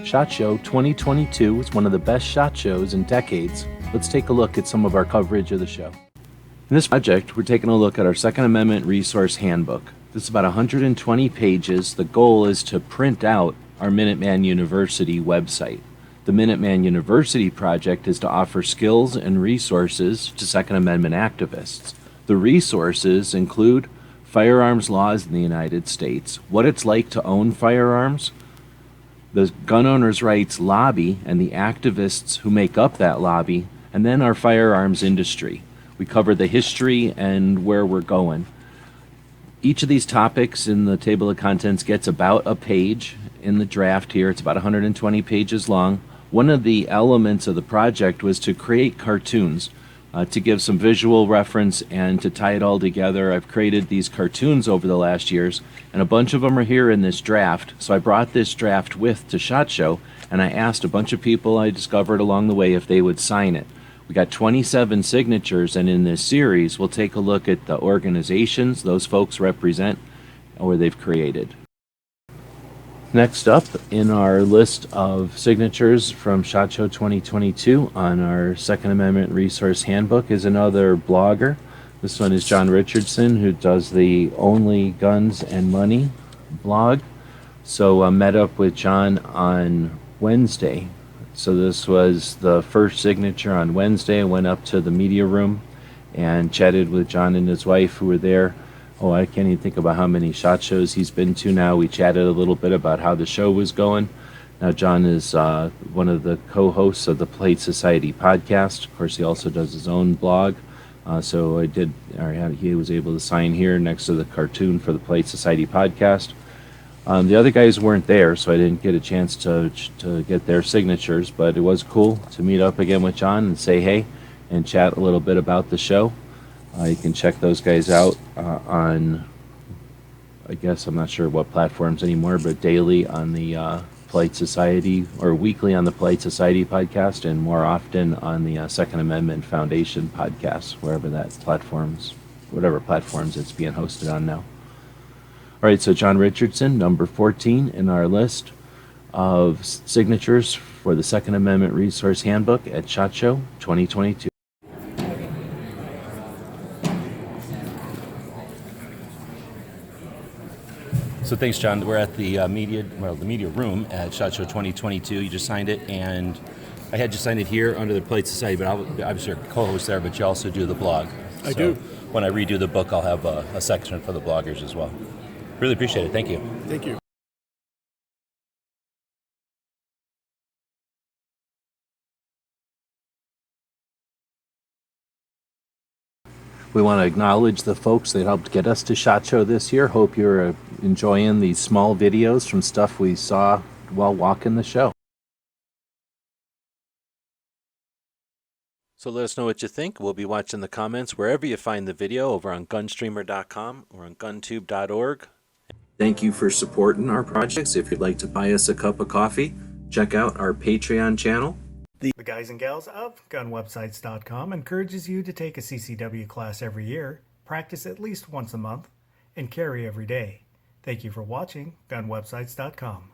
SHOT Show 2022 is one of the best SHOT Shows in decades. Let's take a look at some of our coverage of the show. In this project, we're taking a look at our Second Amendment Resource Handbook. This is about 120 pages. The goal is to print out our Minuteman University website. The Minuteman University project is to offer skills and resources to Second Amendment activists. The resources include firearms laws in the United States, what it's like to own firearms, the gun owners' rights lobby and the activists who make up that lobby, and then our firearms industry. We cover the history and where we're going. Each of these topics in the table of contents gets about a page in the draft here. It's about 120 pages long. One of the elements of the project was to create cartoons to give some visual reference and to tie it all together. I've created these cartoons over the last years, and a bunch of them are here in this draft. So I brought this draft with to SHOT Show, and I asked a bunch of people I discovered along the way if they would sign it. We got 27 signatures, and in this series, we'll take a look at the organizations those folks represent or they've created. Next up in our list of signatures from SHOT Show 2022 on our Second Amendment Resource Handbook is another blogger. This one is John Richardson, who does the Only Guns and Money blog. So I met up with John on Wednesday. So this was the first signature on Wednesday. I went up to the media room and chatted with John and his wife who were there. I can't even think about how many SHOT Shows he's been to now. We chatted a little bit about how the show was going. Now, John is one of the co-hosts of the Plate Society podcast. Of course, he also does his own blog. He was able to sign here next to the cartoon for the Plate Society podcast. The other guys weren't there, so I didn't get a chance to get their signatures, but it was cool to meet up again with John and say hey and chat a little bit about the show. You can check those guys out on, I guess, I'm not sure what platforms anymore, but daily on the Polite Society, or weekly on the Polite Society podcast, and more often on the Second Amendment Foundation podcast, whatever platforms it's being hosted on now. All right, so John Richardson, number 14 in our list of signatures for the Second Amendment Resource Handbook at SHOT Show 2022. So thanks, John. We're at the media room at SHOT Show 2022. You just signed it, and I had you sign it here under the Plate Society, but I was your co-host there, but you also do the blog. I do. When I redo the book, I'll have a section for the bloggers as well. Really appreciate it. Thank you. Thank you. We want to acknowledge the folks that helped get us to SHOT Show this year. Hope you're enjoying these small videos from stuff we saw while walking the show. So let us know what you think. We'll be watching the comments wherever you find the video, over on gunstreamer.com or on guntube.org. Thank you for supporting our projects. If you'd like to buy us a cup of coffee, check out our Patreon channel. The guys and gals of gunwebsites.com encourages you to take a CCW class every year, practice at least once a month, and carry every day. Thank you for watching gunwebsites.com.